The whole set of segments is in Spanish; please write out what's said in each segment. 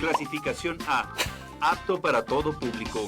Clasificación A. Apto para todo público.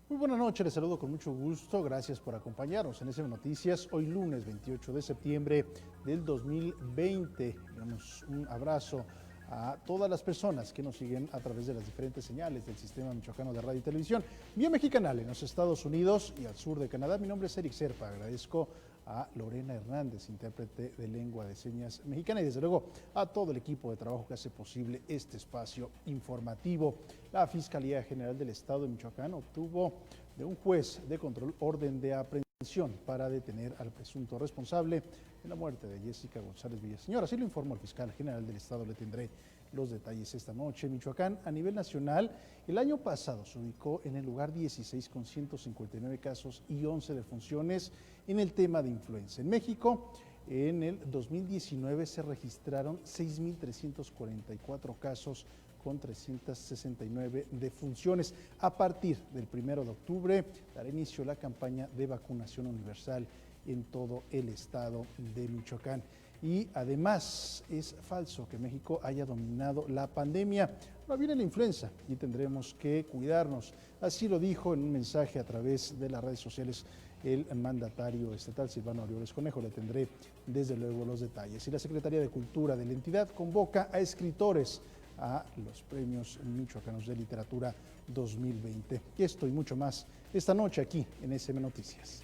Muy buenas noches, les saludo con mucho gusto, gracias por acompañarnos en SM Noticias, hoy lunes 28 de septiembre del 2020. Damos un abrazo a todas las personas que nos siguen a través de las diferentes señales del Sistema Michoacano de Radio y Televisión, vía Mexicanal en los Estados Unidos y al sur de Canadá. Mi nombre es Eric Serpa, agradezco a Lorena Hernández, intérprete de lengua de señas mexicana, y desde luego a todo el equipo de trabajo que hace posible este espacio informativo. La Fiscalía General del Estado de Michoacán obtuvo de un juez de control orden de aprehensión para detener al presunto responsable de la muerte de Jessica González Villaseñor. Así lo informó el fiscal general del Estado. Le tendré los detalles esta noche. Michoacán, a nivel nacional, el año pasado se ubicó en el lugar 16 con 159 casos y 11 defunciones en el tema de influenza. En México, en el 2019 se registraron 6.344 casos con 369 defunciones. A partir del 1 de octubre dará inicio la campaña de vacunación universal en todo el estado de Michoacán. Y además es falso que México haya dominado la pandemia. Ahora viene la influenza y tendremos que cuidarnos. Así lo dijo en un mensaje a través de las redes sociales el mandatario estatal Silvano Aureoles Conejo. Le tendré desde luego los detalles. Y la Secretaría de Cultura de la entidad convoca a escritores a los premios michoacanos de literatura 2020. Esto y mucho más esta noche aquí en SM Noticias.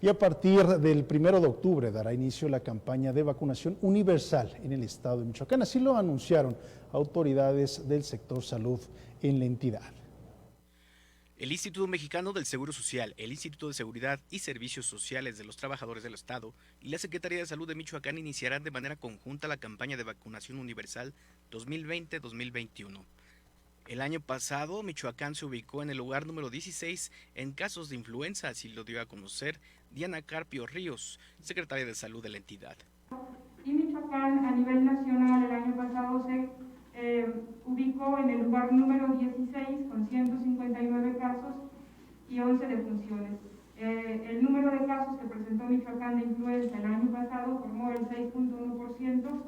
Y a partir del 1 de octubre dará inicio la campaña de vacunación universal en el estado de Michoacán. Así lo anunciaron autoridades del sector salud en la entidad. El Instituto Mexicano del Seguro Social, el Instituto de Seguridad y Servicios Sociales de los Trabajadores del Estado y la Secretaría de Salud de Michoacán iniciarán de manera conjunta la campaña de vacunación universal 2020-2021. El año pasado, Michoacán se ubicó en el lugar número 16 en casos de influenza, así lo dio a conocer Diana Carpio Ríos, secretaria de Salud de la entidad. Y Michoacán a nivel nacional el año pasado se ubicó en el lugar número 16 con 159 casos y 11 defunciones. El número de casos que presentó Michoacán de influenza el año pasado formó el 6.1%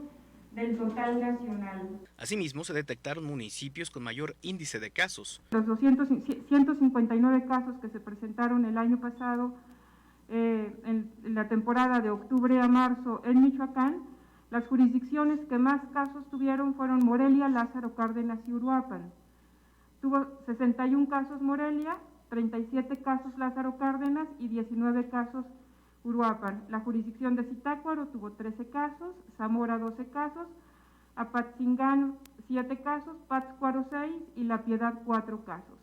del total nacional. Asimismo, se detectaron municipios con mayor índice de casos. Los 159 casos que se presentaron el año pasado en la temporada de octubre a marzo en Michoacán, las jurisdicciones que más casos tuvieron fueron Morelia, Lázaro Cárdenas y Uruapan. Tuvo 61 casos Morelia, 37 casos Lázaro Cárdenas y 19 casos Uruapan. La jurisdicción de Zitácuaro tuvo 13 casos, Zamora 12 casos, Apatzingán 7 casos, Pátzcuaro 6 y La Piedad 4 casos.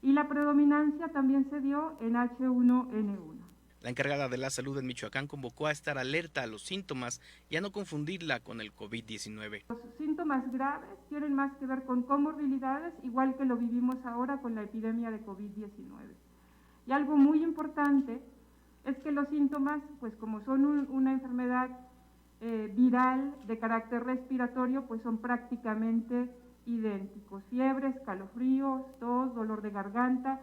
Y la predominancia también se dio en H1N1. La encargada de la salud en Michoacán convocó a estar alerta a los síntomas y a no confundirla con el COVID-19. Los síntomas graves tienen más que ver con comorbilidades, igual que lo vivimos ahora con la epidemia de COVID-19. Y algo muy importante es que los síntomas, pues como son una enfermedad viral de carácter respiratorio, pues son prácticamente idénticos. Fiebre, escalofríos, tos, dolor de garganta,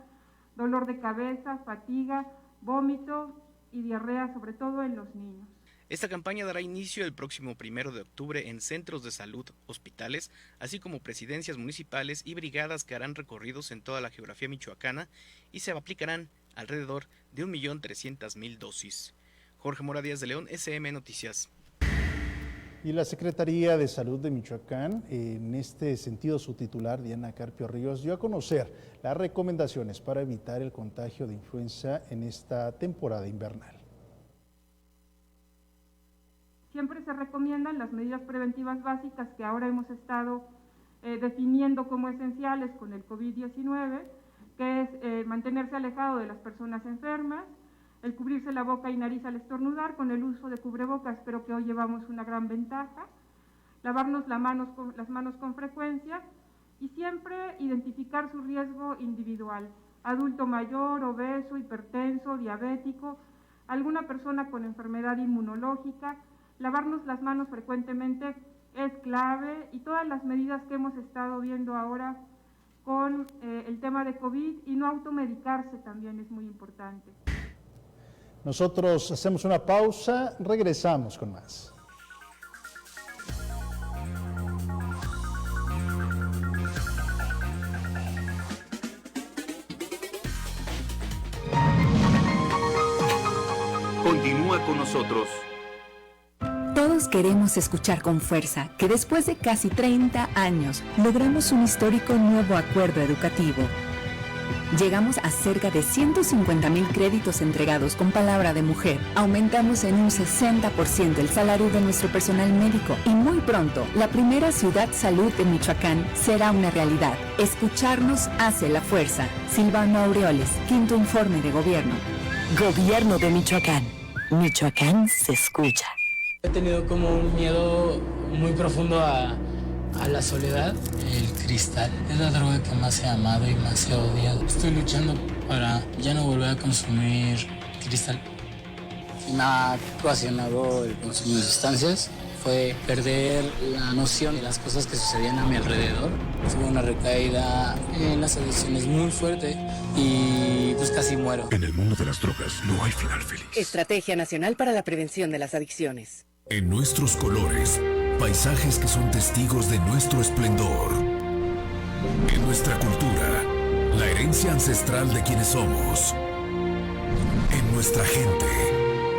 dolor de cabeza, fatiga, vómito y diarrea, sobre todo en los niños. Esta campaña dará inicio el próximo 1 de octubre en centros de salud, hospitales, así como presidencias municipales y brigadas que harán recorridos en toda la geografía michoacana y se aplicarán alrededor de 1.300.000 dosis. Jorge Mora Díaz de León, SM Noticias. Y la Secretaría de Salud de Michoacán, en este sentido su titular, Diana Carpio Ríos, dio a conocer las recomendaciones para evitar el contagio de influenza en esta temporada invernal. Siempre se recomiendan las medidas preventivas básicas que ahora hemos estado definiendo como esenciales con el COVID-19, que es mantenerse alejado de las personas enfermas, el cubrirse la boca y nariz al estornudar con el uso de cubrebocas, pero que hoy llevamos una gran ventaja, lavarnos las manos con frecuencia y siempre identificar su riesgo individual, adulto mayor, obeso, hipertenso, diabético, alguna persona con enfermedad inmunológica. Lavarnos las manos frecuentemente es clave, y todas las medidas que hemos estado viendo ahora con el tema de COVID, y no automedicarse también es muy importante. Nosotros hacemos una pausa, regresamos con más. Continúa con nosotros. Todos queremos escuchar con fuerza que después de casi 30 años logramos un histórico nuevo acuerdo educativo. Llegamos a cerca de 150,000 créditos entregados con palabra de mujer. Aumentamos en un 60% el salario de nuestro personal médico y muy pronto la primera ciudad salud de Michoacán será una realidad. Escucharnos hace la fuerza. Silvano Aureoles, quinto informe de gobierno. Gobierno de Michoacán. Michoacán se escucha. He tenido como un miedo muy profundo a la soledad. El cristal es la droga que más he amado y más he odiado. Estoy luchando para ya no volver a consumir cristal. Me ha ocasionado el consumo de sustancias. Fue perder la noción de las cosas que sucedían a mi alrededor. Tuve una recaída en las adicciones muy fuerte y pues casi muero. En el mundo de las drogas no hay final feliz. Estrategia Nacional para la Prevención de las Adicciones. En nuestros colores, paisajes que son testigos de nuestro esplendor. En nuestra cultura, la herencia ancestral de quienes somos. En nuestra gente,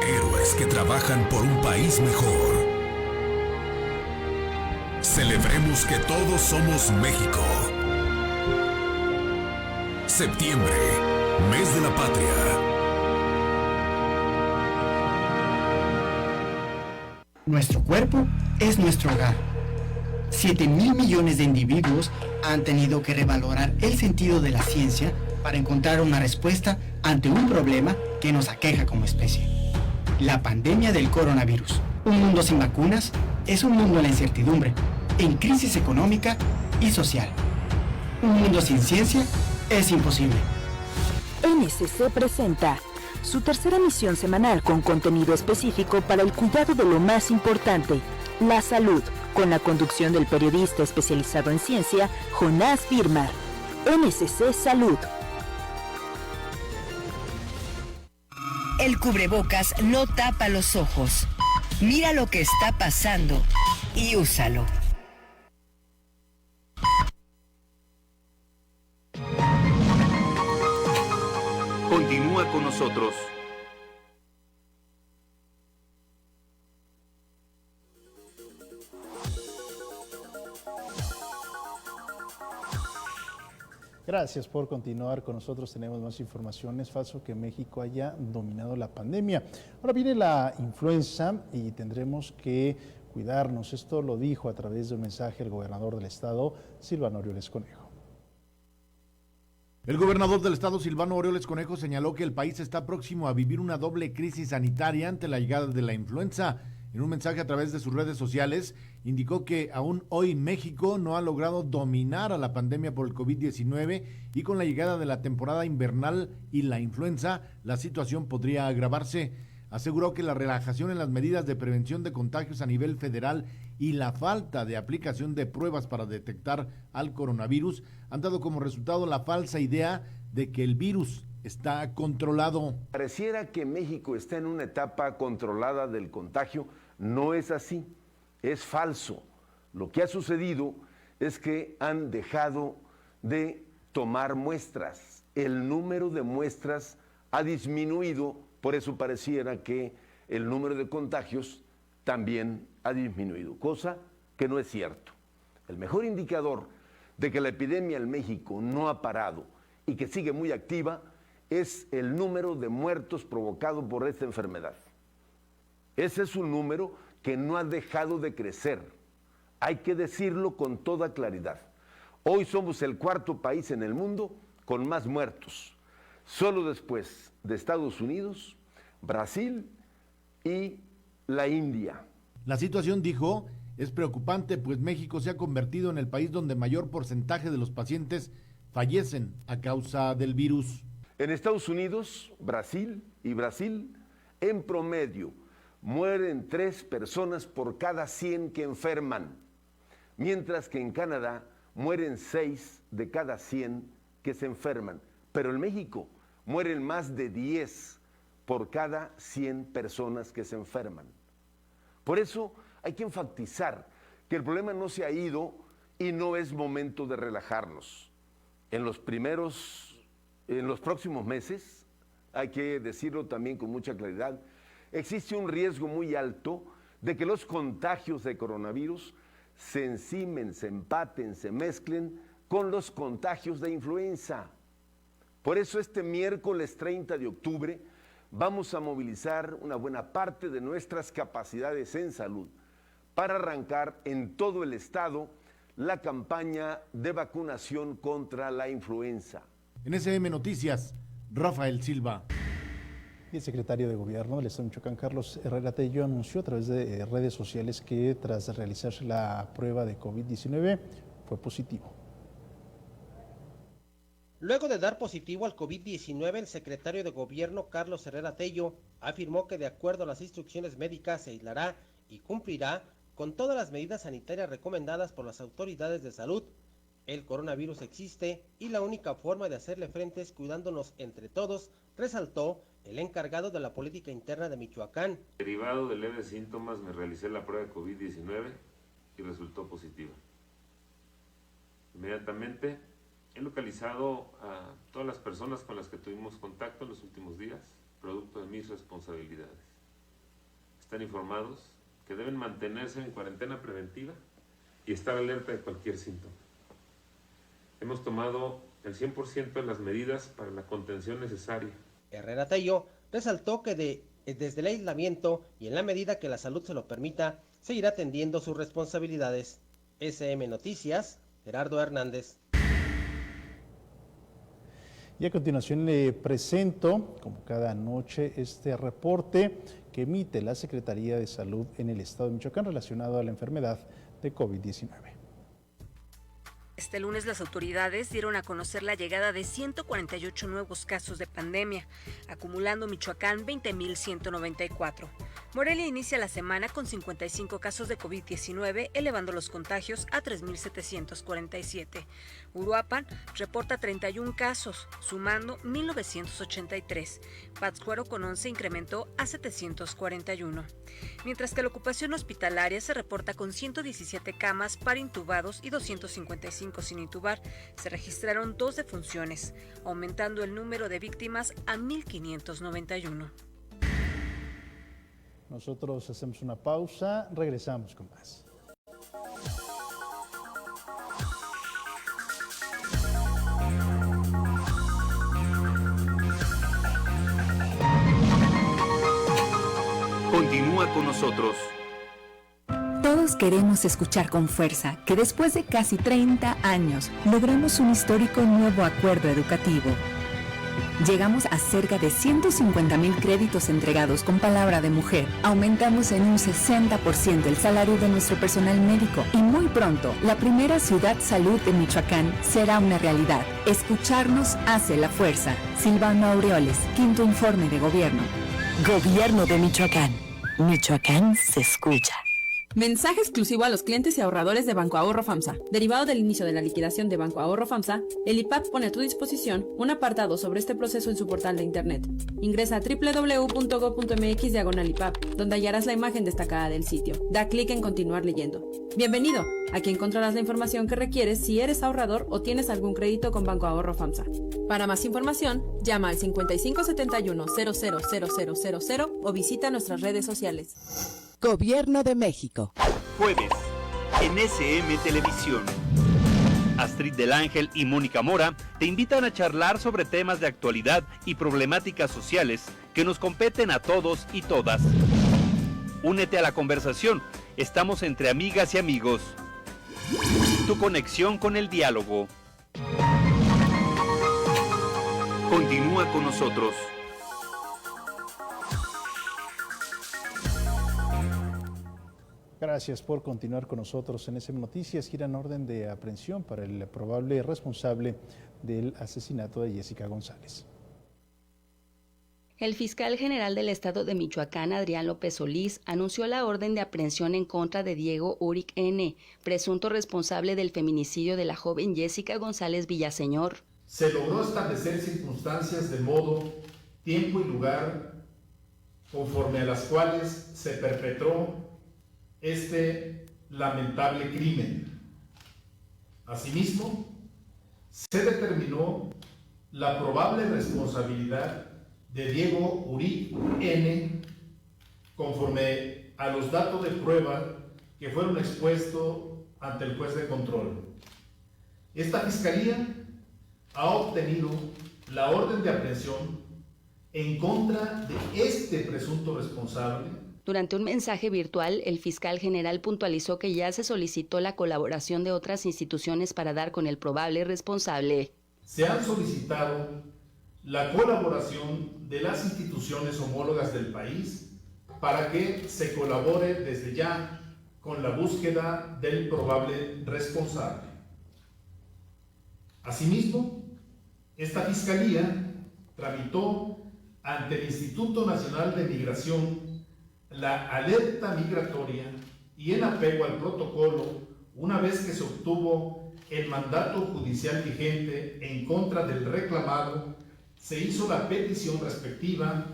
héroes que trabajan por un país mejor. Celebremos que todos somos México. Septiembre, mes de la patria. Nuestro cuerpo es nuestro hogar. 7,000 millones de individuos han tenido que revalorar el sentido de la ciencia para encontrar una respuesta ante un problema que nos aqueja como especie. La pandemia del coronavirus. Un mundo sin vacunas es un mundo en la incertidumbre, en crisis económica y social. Un mundo sin ciencia es imposible. NSC presenta su tercera emisión semanal con contenido específico para el cuidado de lo más importante, la salud, con la conducción del periodista especializado en ciencia, Jonás Birmar. NSC Salud. El cubrebocas no tapa los ojos. Mira lo que está pasando y úsalo. Continúa con nosotros. Gracias por continuar con nosotros. Tenemos más información. Es falso que México haya dominado la pandemia. Ahora viene la influenza y tendremos que cuidarnos. Esto lo dijo a través de un mensaje el gobernador del estado, Silvano Aureoles Conejo. El gobernador del estado, Silvano Aureoles Conejo, señaló que el país está próximo a vivir una doble crisis sanitaria ante la llegada de la influenza. En un mensaje a través de sus redes sociales, indicó que aún hoy México no ha logrado dominar a la pandemia por el COVID-19 y con la llegada de la temporada invernal y la influenza, la situación podría agravarse. Aseguró que la relajación en las medidas de prevención de contagios a nivel federal y la falta de aplicación de pruebas para detectar al coronavirus han dado como resultado la falsa idea de que el virus está controlado. Pareciera que México está en una etapa controlada del contagio. No es así, es falso. Lo que ha sucedido es que han dejado de tomar muestras. El número de muestras ha disminuido, por eso pareciera que el número de contagios también ha disminuido, cosa que no es cierto. El mejor indicador de que la epidemia en México no ha parado y que sigue muy activa es el número de muertos provocado por esta enfermedad. Ese es un número que no ha dejado de crecer. Hay que decirlo con toda claridad. Hoy somos el cuarto país en el mundo con más muertos, solo después de Estados Unidos, Brasil y la India. La situación, dijo, es preocupante, pues México se ha convertido en el país donde mayor porcentaje de los pacientes fallecen a causa del virus. En Estados Unidos, Brasil, en promedio, mueren 3 personas por cada 100 que enferman, mientras que en Canadá mueren 6 de cada 100 que se enferman. Pero en México mueren más de 10 por cada 100 personas que se enferman. Por eso hay que enfatizar que el problema no se ha ido y no es momento de relajarnos. En los próximos meses, hay que decirlo también con mucha claridad, existe un riesgo muy alto de que los contagios de coronavirus se encimen, se empaten, se mezclen con los contagios de influenza. Por eso este miércoles 30 de octubre vamos a movilizar una buena parte de nuestras capacidades en salud para arrancar en todo el estado la campaña de vacunación contra la influenza. En SM Noticias, Rafael Silva. El secretario de Gobierno del Estado de Michoacán, Carlos Herrera Tello, anunció a través de redes sociales que tras realizarse la prueba de COVID-19 fue positivo. Luego de dar positivo al COVID-19, el secretario de Gobierno, Carlos Herrera Tello, afirmó que de acuerdo a las instrucciones médicas se aislará y cumplirá con todas las medidas sanitarias recomendadas por las autoridades de salud. El coronavirus existe y la única forma de hacerle frente es cuidándonos entre todos, resaltó el encargado de la política interna de Michoacán. Derivado de leves síntomas, me realicé la prueba de COVID-19 y resultó positiva. Inmediatamente he localizado a todas las personas con las que tuvimos contacto en los últimos días, producto de mis responsabilidades. Están informados que deben mantenerse en cuarentena preventiva y estar alerta de cualquier síntoma. Hemos tomado el 100% de las medidas para la contención necesaria. Herrera Tello resaltó que desde el aislamiento y en la medida que la salud se lo permita, seguirá atendiendo sus responsabilidades. SM Noticias, Gerardo Hernández. Y a continuación le presento, como cada noche, este reporte que emite la Secretaría de Salud en el Estado de Michoacán relacionado a la enfermedad de COVID-19. Este lunes las autoridades dieron a conocer la llegada de 148 nuevos casos de pandemia, acumulando Michoacán 20.194. Morelia inicia la semana con 55 casos de COVID-19, elevando los contagios a 3.747. Uruapan reporta 31 casos, sumando 1.983. Pátzcuaro con 11 incrementó a 741. Mientras que la ocupación hospitalaria se reporta con 117 camas para intubados y 255 sin intubar. Se registraron 2 defunciones, aumentando el número de víctimas a 1.591. Nosotros hacemos una pausa, regresamos con más. Continúa con nosotros. Todos queremos escuchar con fuerza que después de casi 30 años logramos un histórico nuevo acuerdo educativo. Llegamos a cerca de 150,000 créditos entregados con palabra de mujer. Aumentamos en un 60% el salario de nuestro personal médico y muy pronto la primera ciudad salud de Michoacán será una realidad. Escucharnos hace la fuerza. Silvano Aureoles, 5º informe de gobierno. Gobierno de Michoacán. Michoacán se escucha. Mensaje exclusivo a los clientes y ahorradores de Banco Ahorro FAMSA. Derivado del inicio de la liquidación de Banco Ahorro FAMSA, el IPAP pone a tu disposición un apartado sobre este proceso en su portal de internet. Ingresa a www.go.mx/IPAP, donde hallarás la imagen destacada del sitio. Da clic en continuar leyendo. Bienvenido. Aquí encontrarás la información que requieres si eres ahorrador o tienes algún crédito con Banco Ahorro FAMSA. Para más información, llama al 5571-000000 o visita nuestras redes sociales. Gobierno de México. Jueves, en SM Televisión. Astrid del Ángel y Mónica Mora te invitan a charlar sobre temas de actualidad y problemáticas sociales que nos competen a todos y todas. Únete a la conversación. Estamos entre amigas y amigos. Tu conexión con el diálogo. Continúa con nosotros. Gracias por continuar con nosotros en SM Noticias. Giran orden de aprehensión para el probable responsable del asesinato de Jessica González. El fiscal general del estado de Michoacán, Adrián López Solís, anunció la orden de aprehensión en contra de Diego Uric N., presunto responsable del feminicidio de la joven Jessica González Villaseñor. Se logró establecer circunstancias de modo, tiempo y lugar conforme a las cuales se perpetró este lamentable crimen. Asimismo, se determinó la probable responsabilidad de Diego Uric N. conforme a los datos de prueba que fueron expuestos ante el juez de control. Esta fiscalía ha obtenido la orden de aprehensión en contra de este presunto responsable. Durante un mensaje virtual, el fiscal general puntualizó que ya se solicitó la colaboración de otras instituciones para dar con el probable responsable. Se han solicitado la colaboración de las instituciones homólogas del país para que se colabore desde ya con la búsqueda del probable responsable. Asimismo, esta fiscalía tramitó ante el Instituto Nacional de Migración la alerta migratoria y en apego al protocolo, una vez que se obtuvo el mandato judicial vigente en contra del reclamado, se hizo la petición respectiva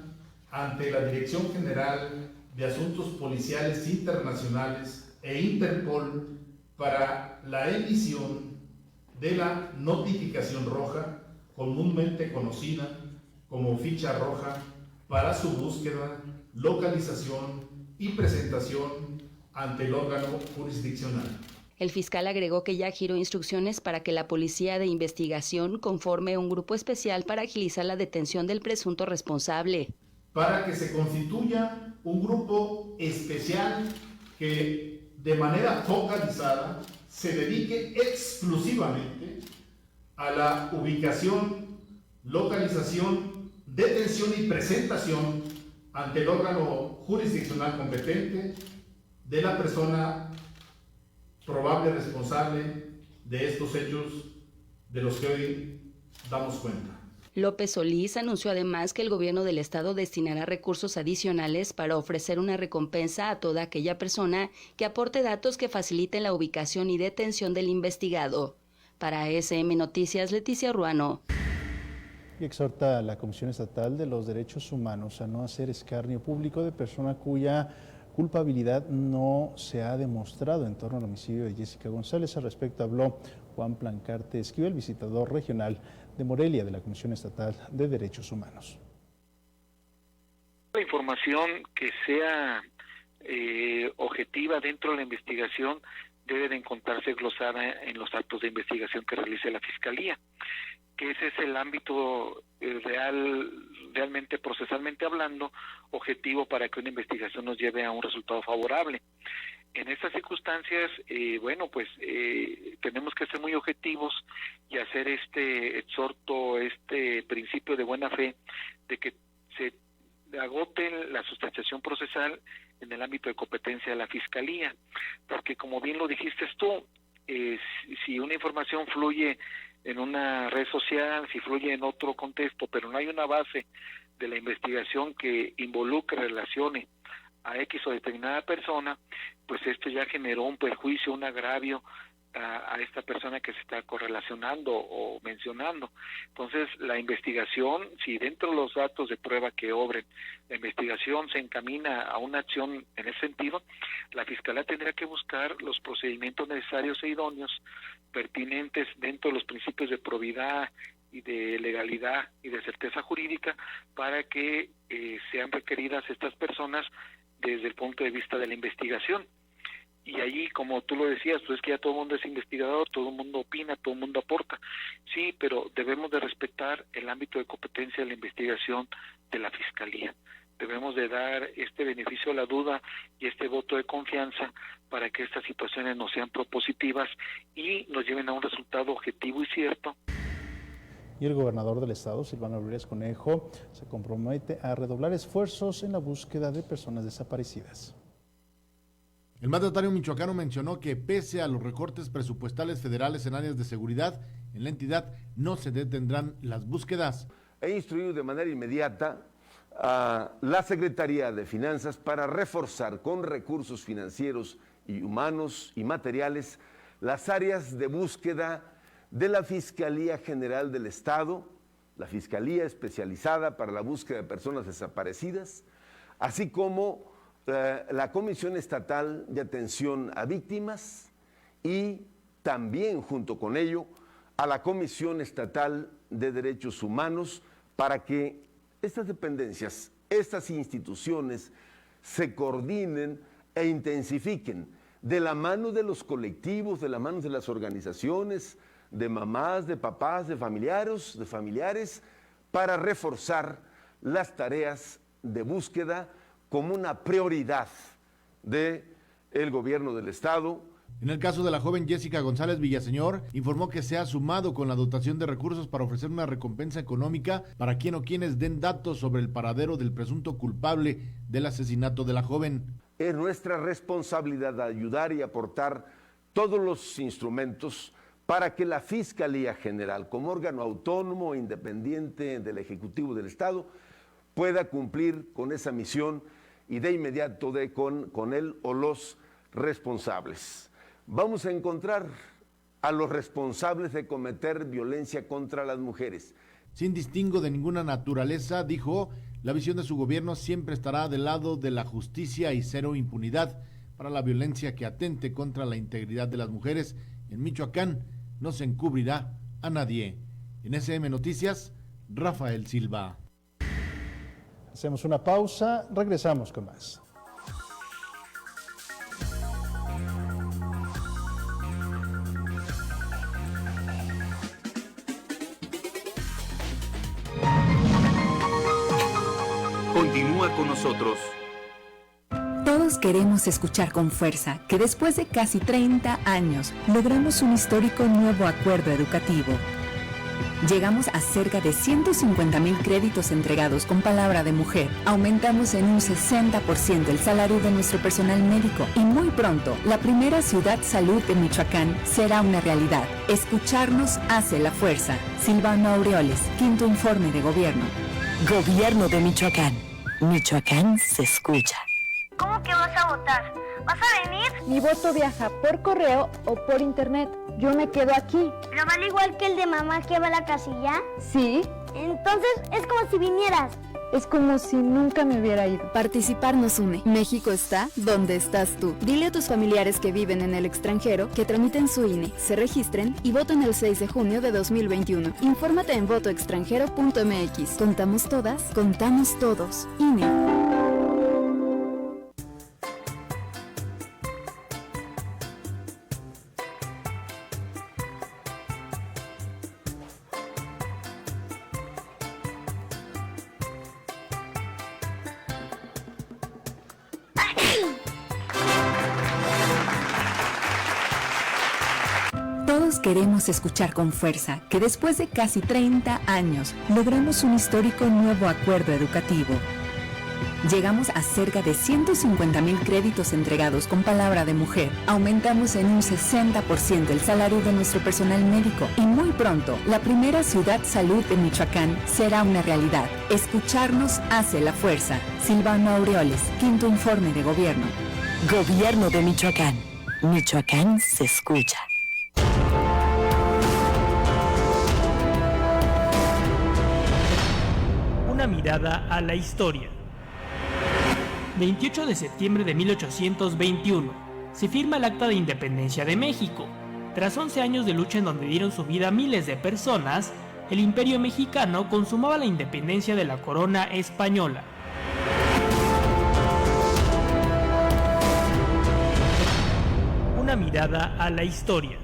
ante la Dirección General de Asuntos Policiales Internacionales e Interpol para la emisión de la notificación roja, comúnmente conocida como ficha roja, para su búsqueda, localización y presentación ante el órgano jurisdiccional. El fiscal agregó que ya giró instrucciones para que la Policía de Investigación conforme un grupo especial para agilizar la detención del presunto responsable. Para que se constituya un grupo especial que de manera focalizada se dedique exclusivamente a la ubicación, localización, detención y presentación ante el órgano jurisdiccional competente de la persona probable responsable de estos hechos de los que hoy damos cuenta. López Solís anunció además que el gobierno del estado destinará recursos adicionales para ofrecer una recompensa a toda aquella persona que aporte datos que faciliten la ubicación y detención del investigado. Para SM Noticias, Leticia Ruano. Y exhorta a la Comisión Estatal de los Derechos Humanos a no hacer escarnio público de persona cuya culpabilidad no se ha demostrado en torno al homicidio de Jessica González. Al respecto habló Juan Plancarte Esquivel, visitador regional de Morelia de la Comisión Estatal de Derechos Humanos. La información que sea objetiva dentro de la investigación debe de encontrarse glosada en los actos de investigación que realice la Fiscalía, que ese es el ámbito realmente procesalmente hablando, objetivo para que una investigación nos lleve a un resultado favorable. En estas circunstancias, tenemos que ser muy objetivos y hacer este exhorto, este principio de buena fe, de que se agote la sustanciación procesal en el ámbito de competencia de la Fiscalía, porque como bien lo dijiste tú, si una información fluye en una red social, si fluye en otro contexto, pero no hay una base de la investigación que involucre, relacione a X o determinada persona, pues esto ya generó un perjuicio, un agravio a esta persona que se está correlacionando o mencionando. Entonces, la investigación, si dentro de los datos de prueba que obren, la investigación se encamina a una acción en ese sentido, la Fiscalía tendrá que buscar los procedimientos necesarios e idóneos, pertinentes dentro de los principios de probidad y de legalidad y de certeza jurídica, para que sean requeridas estas personas desde el punto de vista de la investigación. Y allí, como tú lo decías, pues es que ya todo el mundo es investigador, todo el mundo opina, todo el mundo aporta. Sí, pero debemos de respetar el ámbito de competencia de la investigación de la Fiscalía. Debemos de dar este beneficio a la duda y este voto de confianza para que estas situaciones no sean propositivas y nos lleven a un resultado objetivo y cierto. Y el gobernador del estado, Silvano Aureoles Conejo, se compromete a redoblar esfuerzos en la búsqueda de personas desaparecidas. El mandatario michoacano mencionó que pese a los recortes presupuestales federales en áreas de seguridad, en la entidad no se detendrán las búsquedas. He instruido de manera inmediata a la Secretaría de Finanzas para reforzar con recursos financieros y humanos y materiales las áreas de búsqueda de la Fiscalía General del Estado, la Fiscalía Especializada para la Búsqueda de Personas Desaparecidas, así como la Comisión Estatal de Atención a Víctimas y también junto con ello a la Comisión Estatal de Derechos Humanos para que estas dependencias, estas instituciones se coordinen e intensifiquen de la mano de los colectivos, de la mano de las organizaciones, de mamás, de papás, de familiares, para reforzar las tareas de búsqueda como una prioridad del gobierno del Estado. En el caso de la joven Jessica González Villaseñor, informó que se ha sumado con la dotación de recursos para ofrecer una recompensa económica para quien o quienes den datos sobre el paradero del presunto culpable del asesinato de la joven. Es nuestra responsabilidad ayudar y aportar todos los instrumentos para que la Fiscalía General, como órgano autónomo e independiente del Ejecutivo del Estado, pueda cumplir con esa misión y de inmediato con él o los responsables. Vamos a encontrar a los responsables de cometer violencia contra las mujeres. Sin distingo de ninguna naturaleza, dijo, la visión de su gobierno siempre estará del lado de la justicia y cero impunidad para la violencia que atente contra la integridad de las mujeres. En Michoacán no se encubrirá a nadie. En SM Noticias, Rafael Silva. Hacemos una pausa, regresamos con más. Continúa con nosotros. Todos queremos escuchar con fuerza que después de casi 30 años logramos un histórico nuevo acuerdo educativo. Llegamos a cerca de 150,000 créditos entregados con palabra de mujer. Aumentamos en un 60% el salario de nuestro personal médico y muy pronto la primera ciudad salud de Michoacán será una realidad. Escucharnos hace la fuerza. Silvano Aureoles, quinto informe de gobierno. Gobierno de Michoacán. Michoacán se escucha. ¿Cómo que vas a votar? ¿Vas a venir? Mi voto viaja por correo o por internet. Yo me quedo aquí. ¿Pero vale igual que el de mamá que va a la casilla? Sí. Entonces es como si vinieras. Es como si nunca me hubiera ido. Participar nos une. México está donde estás tú. Dile a tus familiares que viven en el extranjero que tramiten su INE, se registren y voten el 6 de junio de 2021. Infórmate en votoextranjero.mx. Contamos todas, contamos todos. INE. Todos queremos escuchar con fuerza que después de casi 30 años logramos un histórico nuevo acuerdo educativo. Llegamos a cerca de 150,000 créditos entregados con palabra de mujer. Aumentamos en un 60% el salario de nuestro personal médico y muy pronto la primera ciudad salud de Michoacán será una realidad. Escucharnos hace la fuerza. Silvano Aureoles, quinto informe de gobierno. Gobierno de Michoacán. Michoacán se escucha. Una mirada a la historia. 28 de septiembre de 1821, se firma el Acta de Independencia de México. Tras 11 años de lucha en donde dieron su vida miles de personas, el Imperio Mexicano consumaba la independencia de la corona española. Una mirada a la historia.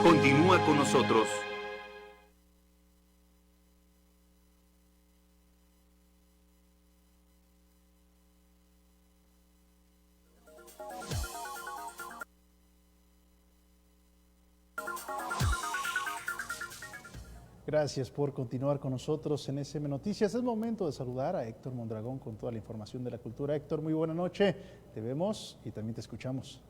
Continúa con nosotros. Gracias por continuar con nosotros en SM Noticias. Es momento de saludar a Héctor Mondragón con toda la información de la cultura. Héctor, muy buena noche. Te vemos y también te escuchamos.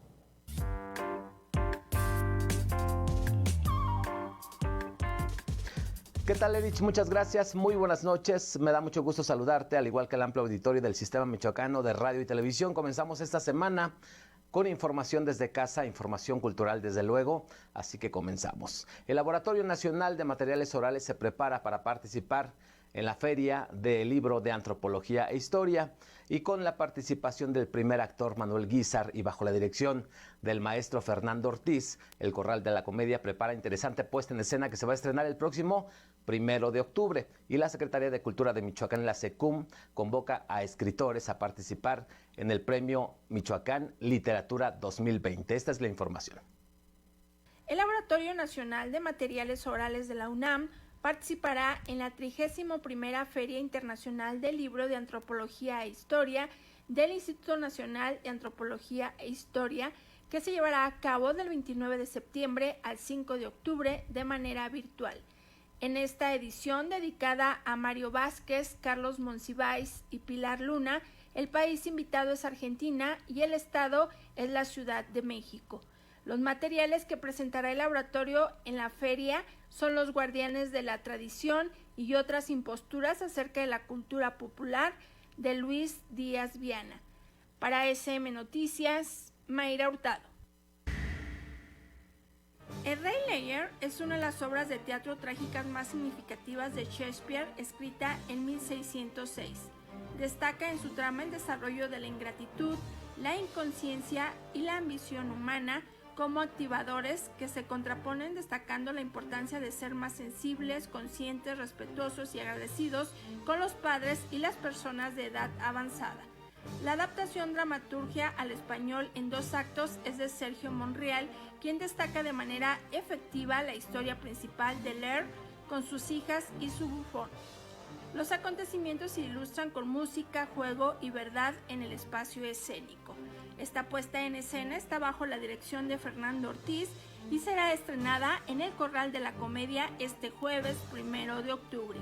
¿Qué tal, Erich? Muchas gracias, muy buenas noches. Me da mucho gusto saludarte, al igual que el amplio auditorio del Sistema Michoacano de Radio y Televisión. Comenzamos esta semana con información desde casa, información cultural desde luego, así que comenzamos. El Laboratorio Nacional de Materiales Orales se prepara para participar en la Feria del Libro de Antropología e Historia, y con la participación del primer actor Manuel Guízar y bajo la dirección del maestro Fernando Ortiz, el Corral de la Comedia prepara interesante puesta en escena que se va a estrenar el próximo 1 de octubre, y la Secretaría de Cultura de Michoacán, la SECUM, convoca a escritores a participar en el Premio Michoacán Literatura 2020. Esta es la información. El Laboratorio Nacional de Materiales Orales de la UNAM participará en la 31ª Feria Internacional del Libro de Antropología e Historia del Instituto Nacional de Antropología e Historia, que se llevará a cabo del 29 de septiembre al 5 de octubre de manera virtual. En esta edición dedicada a Mario Vázquez, Carlos Monsiváis y Pilar Luna, el país invitado es Argentina y el estado es la Ciudad de México. Los materiales que presentará el laboratorio en la feria son los guardianes de la tradición y otras imposturas acerca de la cultura popular de Luis Díaz Viana. Para SM Noticias, Mayra Hurtado. El Rey Lear es una de las obras de teatro trágicas más significativas de Shakespeare, escrita en 1606. Destaca en su trama el desarrollo de la ingratitud, la inconsciencia y la ambición humana como activadores que se contraponen, destacando la importancia de ser más sensibles, conscientes, respetuosos y agradecidos con los padres y las personas de edad avanzada. La adaptación dramaturgia al español en 2 actos es de Sergio Monreal, quien destaca de manera efectiva la historia principal de Lear con sus hijas y su bufón. Los acontecimientos se ilustran con música, juego y verdad en el espacio escénico. Esta puesta en escena está bajo la dirección de Fernando Ortiz y será estrenada en el Corral de la Comedia este jueves 1 de octubre.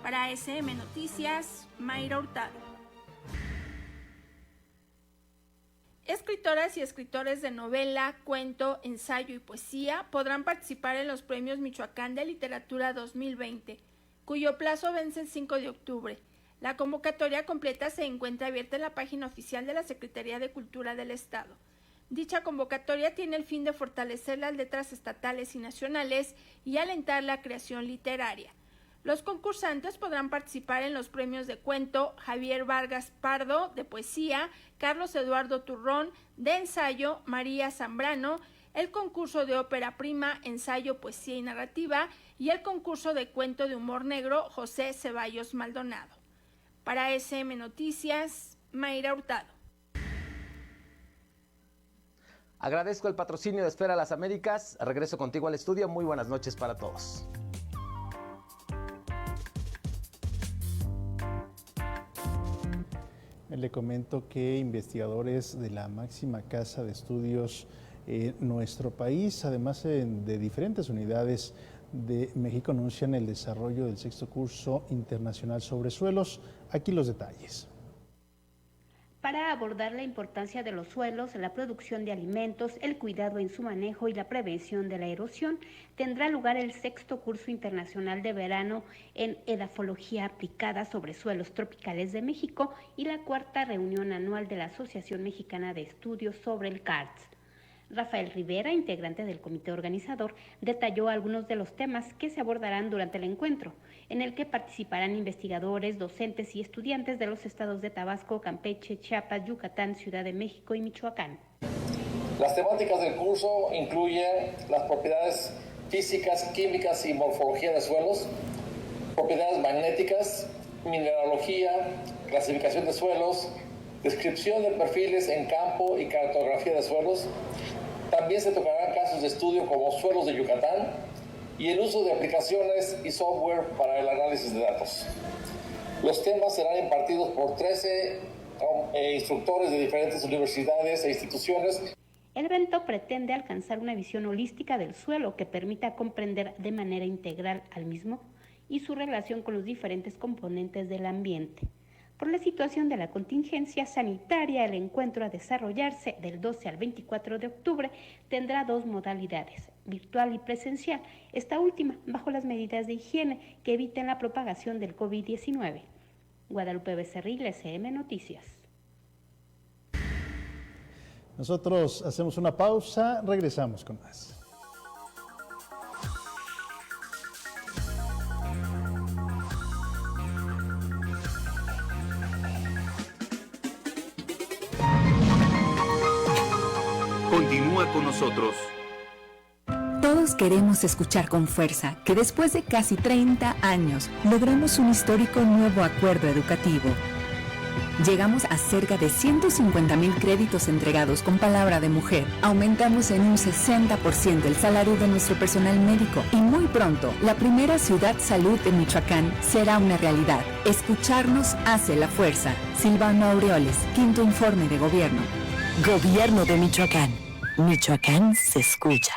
Para SM Noticias, Mayra Hurtado. Escritoras y escritores de novela, cuento, ensayo y poesía podrán participar en los Premios Michoacán de Literatura 2020, cuyo plazo vence el 5 de octubre. La convocatoria completa se encuentra abierta en la página oficial de la Secretaría de Cultura del Estado. Dicha convocatoria tiene el fin de fortalecer las letras estatales y nacionales y alentar la creación literaria. Los concursantes podrán participar en los premios de cuento Javier Vargas Pardo, de poesía, Carlos Eduardo Turrón, de ensayo María Zambrano, el concurso de ópera prima, ensayo, poesía y narrativa, y el concurso de cuento de humor negro José Ceballos Maldonado. Para SM Noticias, Mayra Hurtado. Agradezco el patrocinio de Esfera Las Américas. Regreso contigo al estudio. Muy buenas noches para todos. Le comento que investigadores de la máxima casa de estudios en nuestro país, además de diferentes unidades de México, anuncian el desarrollo del 6º curso internacional sobre suelos. Aquí los detalles. Para abordar la importancia de los suelos, la producción de alimentos, el cuidado en su manejo y la prevención de la erosión, tendrá lugar el 6º curso internacional de verano en edafología aplicada sobre suelos tropicales de México y la 4ª reunión anual de la Asociación Mexicana de Estudios sobre el CARTS. Rafael Rivera, integrante del comité organizador, detalló algunos de los temas que se abordarán durante el encuentro, en el que participarán investigadores, docentes y estudiantes de los estados de Tabasco, Campeche, Chiapas, Yucatán, Ciudad de México y Michoacán. Las temáticas del curso incluyen las propiedades físicas, químicas y morfología de suelos, propiedades magnéticas, mineralogía, clasificación de suelos, descripción de perfiles en campo y cartografía de suelos. También se tocarán casos de estudio como suelos de Yucatán y el uso de aplicaciones y software para el análisis de datos. Los temas serán impartidos por 13 instructores de diferentes universidades e instituciones. El evento pretende alcanzar una visión holística del suelo que permita comprender de manera integral al mismo y su relación con los diferentes componentes del ambiente. Por la situación de la contingencia sanitaria, el encuentro a desarrollarse del 12 al 24 de octubre tendrá 2 modalidades, virtual y presencial, esta última bajo las medidas de higiene que eviten la propagación del COVID-19. Guadalupe Becerril, SM Noticias. Nosotros hacemos una pausa, regresamos con más. Continúa con nosotros. Todos queremos escuchar con fuerza que después de casi 30 años logramos un histórico nuevo acuerdo educativo. Llegamos a cerca de 150,000 créditos entregados con palabra de mujer. Aumentamos en un 60% el salario de nuestro personal médico y muy pronto la primera ciudad salud de Michoacán será una realidad. Escucharnos hace la fuerza. Silvano Aureoles, 5º Informe de Gobierno. Gobierno de Michoacán. Michoacán se escucha.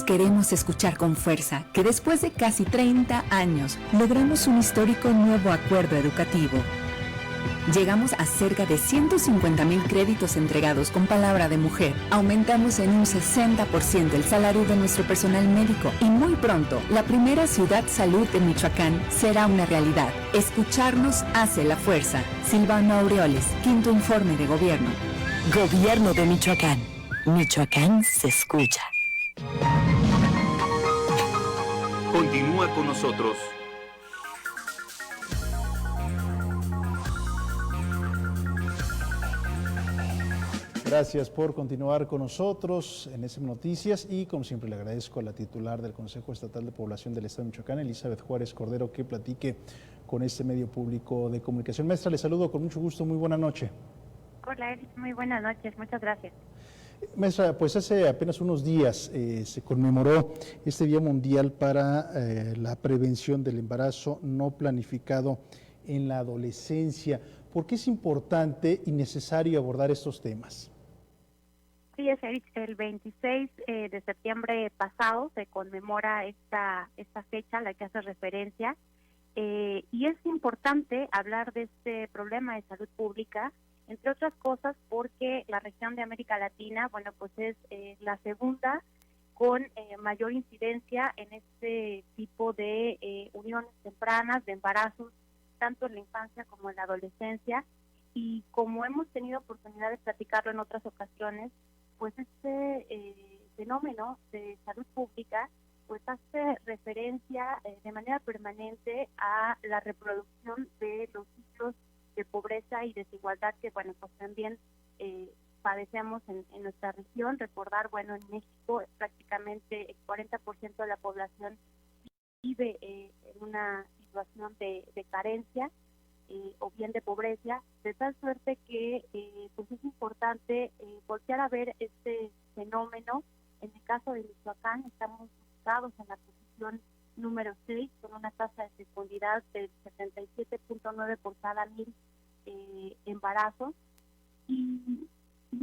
Queremos escuchar con fuerza que después de casi 30 años logramos un histórico nuevo acuerdo educativo. Llegamos a cerca de 150,000 créditos entregados con palabra de mujer. Aumentamos en un 60% el salario de nuestro personal médico y muy pronto la primera ciudad salud de Michoacán será una realidad. Escucharnos hace la fuerza. Silvano Aureoles, 5º Informe de Gobierno. Gobierno de Michoacán. Michoacán se escucha. Continúa con nosotros. Gracias por continuar con nosotros en SM Noticias y como siempre le agradezco a la titular del Consejo Estatal de Población del Estado de Michoacán, Elizabeth Juárez Cordero, que platique con este medio público de comunicación. Maestra, le saludo con mucho gusto, muy buena noche. Hola, Eric, muy buenas noches, muchas gracias. Maestra, pues hace apenas unos días se conmemoró este Día Mundial para la Prevención del Embarazo No Planificado en la Adolescencia. ¿Por qué es importante y necesario abordar estos temas? Sí, es Eric, el 26 de septiembre pasado se conmemora esta fecha a la que hace referencia y es importante hablar de este problema de salud pública, entre otras cosas porque la región de América Latina, bueno, pues es la segunda con mayor incidencia en este tipo de uniones tempranas, de embarazos, tanto en la infancia como en la adolescencia, y como hemos tenido oportunidad de platicarlo en otras ocasiones, pues este fenómeno de salud pública pues hace referencia de manera permanente a la reproducción de los ciclos de pobreza y desigualdad que, bueno, pues también padecemos en nuestra región. Recordar, bueno, en México prácticamente el 40% de la población vive en una situación de carencia o bien de pobreza, de tal suerte que pues es importante voltear a ver este fenómeno. En el caso de Michoacán estamos ubicados en la posición número 6 con una tasa de fecundidad del 77.9 por cada 1,000 embarazos. Y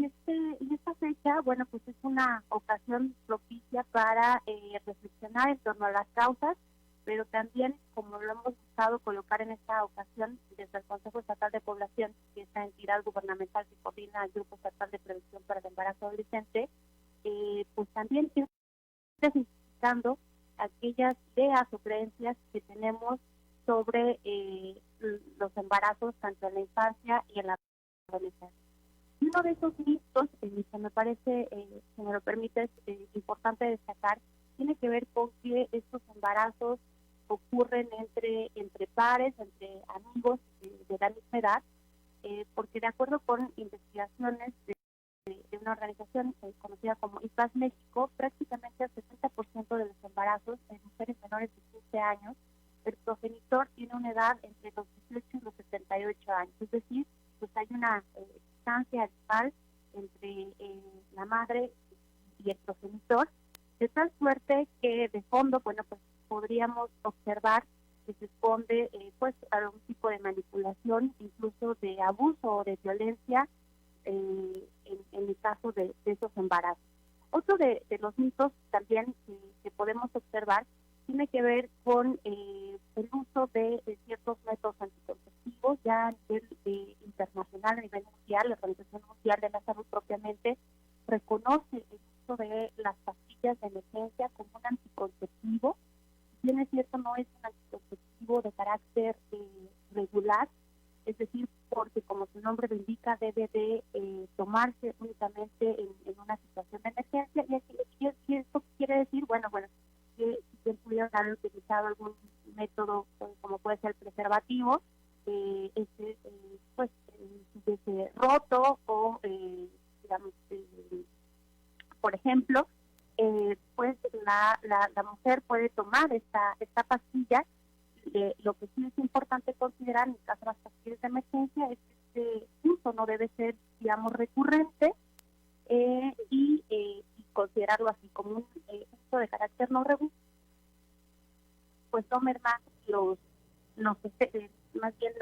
esta fecha, bueno, pues es una ocasión propicia para reflexionar en torno a las causas, pero también, como lo hemos buscado colocar en esta ocasión desde el Consejo Estatal de Población, que es la entidad gubernamental que coordina el Grupo Estatal de Prevención para el Embarazo Adolescente, pues también identificando aquellas ideas o creencias que tenemos sobre los embarazos tanto en la infancia y en la adolescencia. Uno de esos mitos que me parece, si me lo permite, es importante destacar, tiene que ver con que estos embarazos ocurren entre pares, entre amigos de la misma edad, porque de acuerdo con investigaciones de una organización conocida como IPAS México, prácticamente el 60% de los embarazos en mujeres menores de 15 años, el progenitor tiene una edad entre los 18 y los 78 años, es decir, pues hay una distancia abismal entre la madre y el progenitor, de tal suerte que de fondo, bueno, pues podríamos observar que se esconde pues algún tipo de manipulación, incluso de abuso o de violencia en el caso de esos embarazos. Otro de los mitos también que podemos observar tiene que ver con el uso de ciertos métodos anticonceptivos ya a nivel internacional, a nivel mundial. La Organización Mundial de la Salud propiamente reconoce el uso de las pastillas de emergencia como un anticonceptivo. Bien es cierto, no es un anticonceptivo de carácter regular, es decir, porque como su nombre lo indica, debe de tomarse únicamente en una situación de emergencia. Y esto quiere decir, bueno, que si pudieron haber utilizado algún método como puede ser el preservativo, pues estuviese roto o, digamos, por ejemplo, pues la mujer puede tomar esta pastilla. Lo que sí es importante considerar en el caso de las pastillas de emergencia es que este uso no debe ser, digamos, recurrente y considerarlo así como un uso de carácter no regular, pues no mermar más bien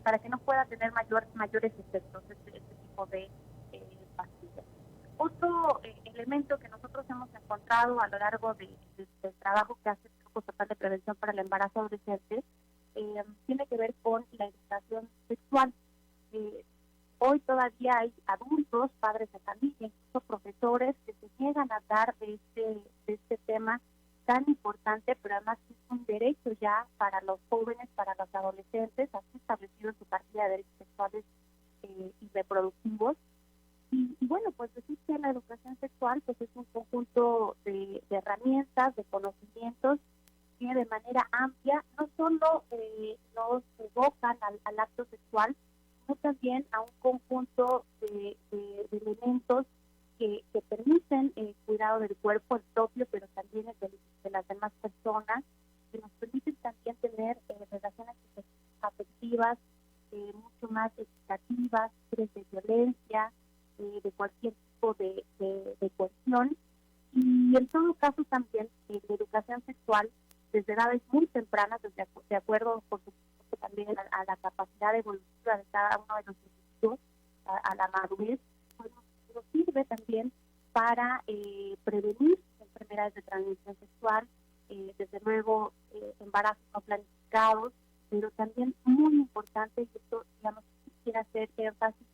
para que no pueda tener mayores efectos este tipo de pastillas. Otro elemento que nosotros hemos encontrado a lo largo del trabajo que hace el Grupo Estatal de Prevención para el Embarazo Adolescente tiene que ver con la educación sexual. Hoy todavía hay adultos, padres de familia, incluso profesores que se niegan a hablar de este tema tan importante, pero además es un derecho ya para los jóvenes, para los adolescentes, así establecido en su cartilla de derechos sexuales y reproductivos. Y bueno, pues decir que la educación sexual pues es un conjunto de herramientas, de conocimientos que de manera amplia no solo nos evocan al acto sexual, sino también a un conjunto de elementos que permiten el cuidado del cuerpo, el propio, pero también el de las demás personas, que nos permiten también tener relaciones afectivas mucho más equitativas, libres de violencia, de cualquier tipo de cuestión. Y en todo caso también la educación sexual desde edades muy tempranas, de acuerdo por supuesto también a la capacidad evolutiva de cada uno de los individuos, a la madurez, pues nos sirve también para prevenir enfermedades de transmisión sexual, desde luego embarazos no planificados, pero también muy importante, y esto digamos quisiera hacer énfasis,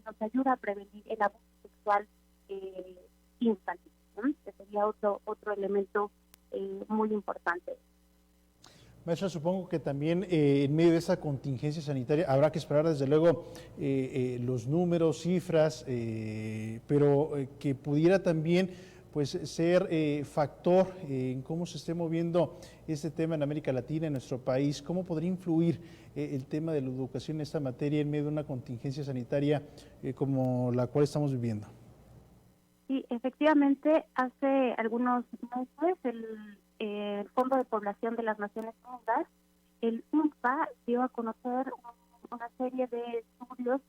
nos ayuda a prevenir el abuso sexual infantil, ¿no? Que sería otro elemento muy importante. Maestra, supongo que también en medio de esa contingencia sanitaria habrá que esperar desde luego los números, cifras, pero que pudiera también pues ser factor en cómo se esté moviendo este tema en América Latina, en nuestro país. ¿Cómo podría influir el tema de la educación en esta materia en medio de una contingencia sanitaria como la cual estamos viviendo? Sí, efectivamente, hace algunos meses el Fondo de Población de las Naciones Unidas, el UNFPA, dio a conocer una serie de estudios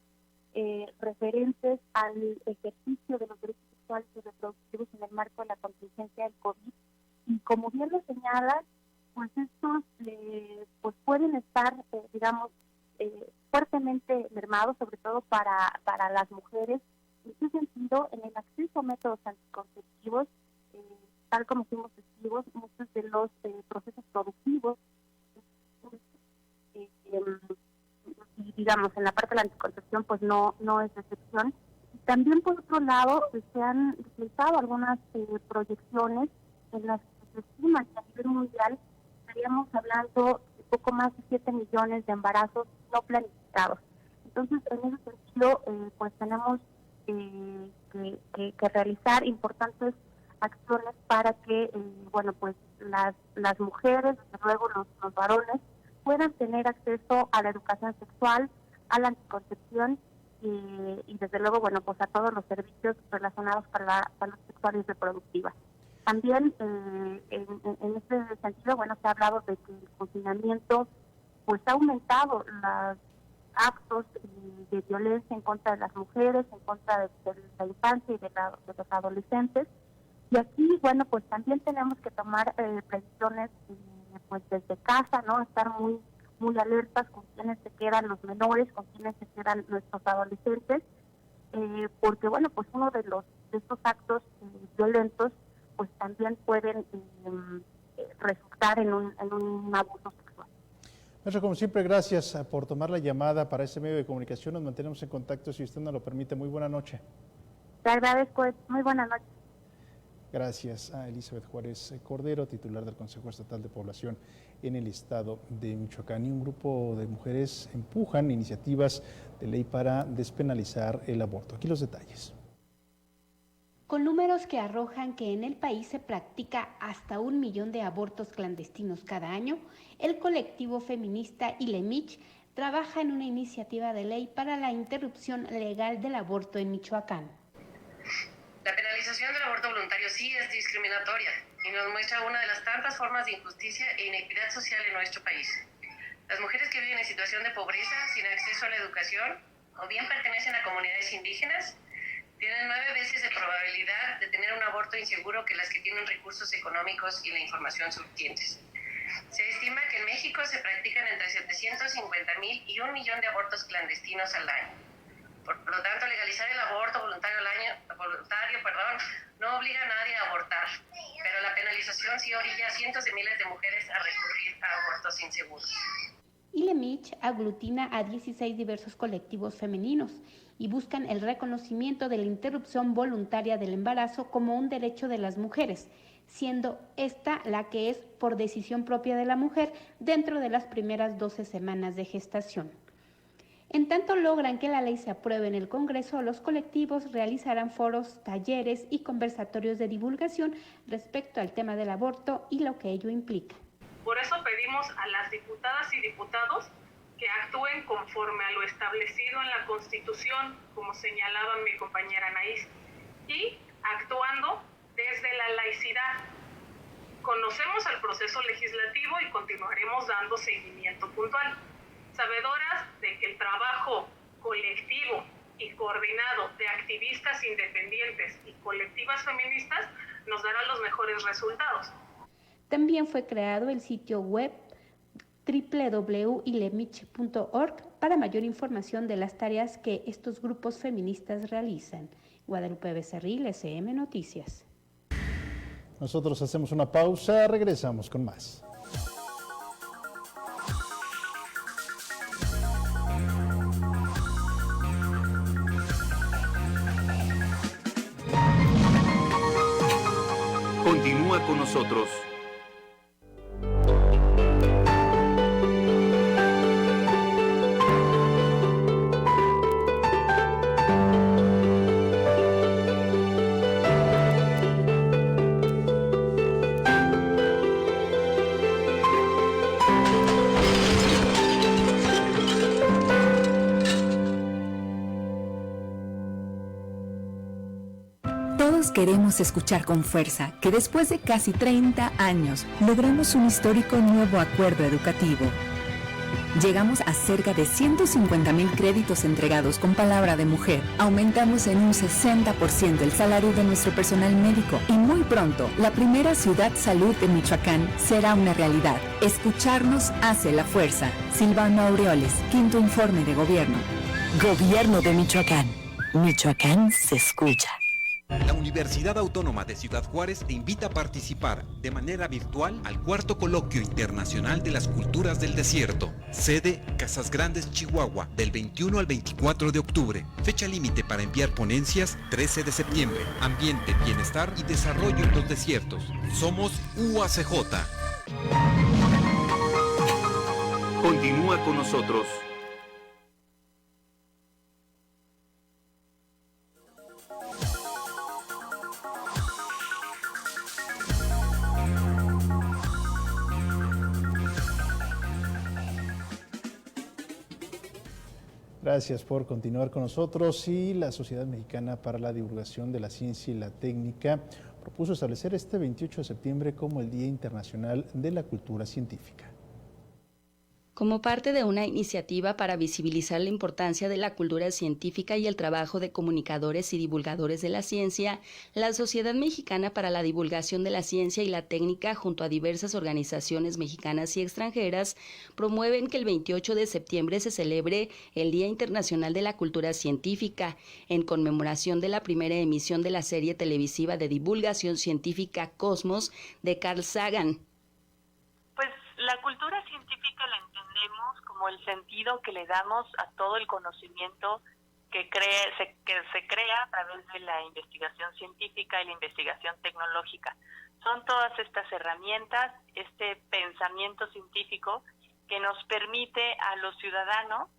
referentes al ejercicio de los derechos sexuales y reproductivos en el marco de la contingencia del COVID. Y como bien lo señalas, pues estos pues pueden estar, digamos, mermado, sobre todo para las mujeres. En ese sentido, en el acceso a métodos anticonceptivos, tal como fuimos testigos, muchos de los procesos productivos, y digamos, en la parte de la anticoncepción, pues no es excepción. Y también, por otro lado, se han realizado algunas proyecciones en las que se estima que a nivel mundial estaríamos hablando de poco más de 7 millones de embarazos no planificados. Entonces, en ese sentido, pues tenemos que realizar importantes acciones para que, bueno, pues las mujeres, desde luego los varones, puedan tener acceso a la educación sexual, a la anticoncepción y desde luego, bueno, pues a todos los servicios relacionados para la salud sexual y reproductiva. También, en este sentido, bueno, se ha hablado de que el confinamiento pues ha aumentado los actos de violencia en contra de las mujeres, en contra de la infancia y de los adolescentes. Y aquí, bueno, pues también tenemos que tomar previsiones pues desde casa, ¿no? Estar muy alertas con quienes se quedan los menores, con quienes se quedan nuestros adolescentes, porque, bueno, pues uno de estos actos violentos pues también pueden resultar en un abuso sexual. Maestra, como siempre, gracias por tomar la llamada para este medio de comunicación. Nos mantenemos en contacto si usted nos lo permite. Muy buena noche. Te agradezco. Muy buena noche. Gracias a Elizabeth Juárez Cordero, titular del Consejo Estatal de Población en el estado de Michoacán. Y un grupo de mujeres empujan iniciativas de ley para despenalizar el aborto. Aquí los detalles. Con números que arrojan que en el país se practica hasta 1 millón de abortos clandestinos cada año, el colectivo feminista Ilemich trabaja en una iniciativa de ley para la interrupción legal del aborto en Michoacán. La penalización del aborto voluntario sí es discriminatoria y nos muestra una de las tantas formas de injusticia e inequidad social en nuestro país. Las mujeres que viven en situación de pobreza, sin acceso a la educación o bien pertenecen a comunidades indígenas, tienen 9 veces de probabilidad de tener un aborto inseguro que las que tienen recursos económicos y la información suficientes. Se estima que en México se practican entre 750,000 y 1 millón de abortos clandestinos al año. Por lo tanto, legalizar el aborto voluntario no obliga a nadie a abortar, pero la penalización sí orilla a cientos de miles de mujeres a recurrir a abortos inseguros. Ilemich aglutina a 16 diversos colectivos femeninos y buscan el reconocimiento de la interrupción voluntaria del embarazo como un derecho de las mujeres, siendo esta la que es por decisión propia de la mujer dentro de las primeras 12 semanas de gestación. En tanto logran que la ley se apruebe en el Congreso, los colectivos realizarán foros, talleres y conversatorios de divulgación respecto al tema del aborto y lo que ello implica. Por eso pedimos a las diputadas y diputados que actúen conforme a lo establecido en la Constitución, como señalaba mi compañera Anaís, y actuando desde la laicidad. Conocemos el proceso legislativo y continuaremos dando seguimiento puntual, sabedoras de que el trabajo colectivo y coordinado de activistas independientes y colectivas feministas nos dará los mejores resultados. También fue creado el sitio web www.ilemich.org para mayor información de las tareas que estos grupos feministas realizan. Guadalupe Becerril, SM Noticias. Nosotros hacemos una pausa, regresamos con más. Continúa con nosotros. Queremos escuchar con fuerza que después de casi 30 años logramos un histórico nuevo acuerdo educativo. Llegamos a cerca de 150,000 créditos entregados con palabra de mujer. Aumentamos en un 60% el salario de nuestro personal médico y muy pronto la primera ciudad salud de Michoacán será una realidad. Escucharnos hace la fuerza. Silvano Aureoles, 5º Informe de Gobierno. Gobierno de Michoacán. Michoacán se escucha. La Universidad Autónoma de Ciudad Juárez te invita a participar de manera virtual al cuarto coloquio internacional de las culturas del desierto. Sede Casas Grandes, Chihuahua, del 21 al 24 de octubre. Fecha límite para enviar ponencias, 13 de septiembre. Ambiente, bienestar y desarrollo en los desiertos. Somos UACJ. Continúa con nosotros. Gracias por continuar con nosotros. Y la Sociedad Mexicana para la Divulgación de la Ciencia y la Técnica propuso establecer este 28 de septiembre como el Día Internacional de la Cultura Científica. Como parte de una iniciativa para visibilizar la importancia de la cultura científica y el trabajo de comunicadores y divulgadores de la ciencia, la Sociedad Mexicana para la Divulgación de la Ciencia y la Técnica, junto a diversas organizaciones mexicanas y extranjeras, promueven que el 28 de septiembre se celebre el Día Internacional de la Cultura Científica, en conmemoración de la primera emisión de la serie televisiva de divulgación científica Cosmos de Carl Sagan. Pues la cultura científica la entendemos como el sentido que le damos a todo el conocimiento que se crea a través de la investigación científica y la investigación tecnológica. Son todas estas herramientas, este pensamiento científico que nos permite a los ciudadanos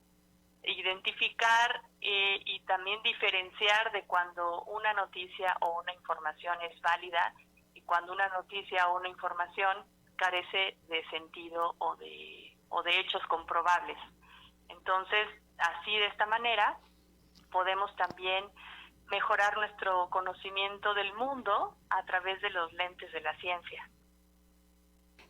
identificar y también diferenciar de cuando una noticia o una información es válida y cuando una noticia o una información carece de sentido o de hechos comprobables. Entonces, así de esta manera, podemos también mejorar nuestro conocimiento del mundo a través de los lentes de la ciencia.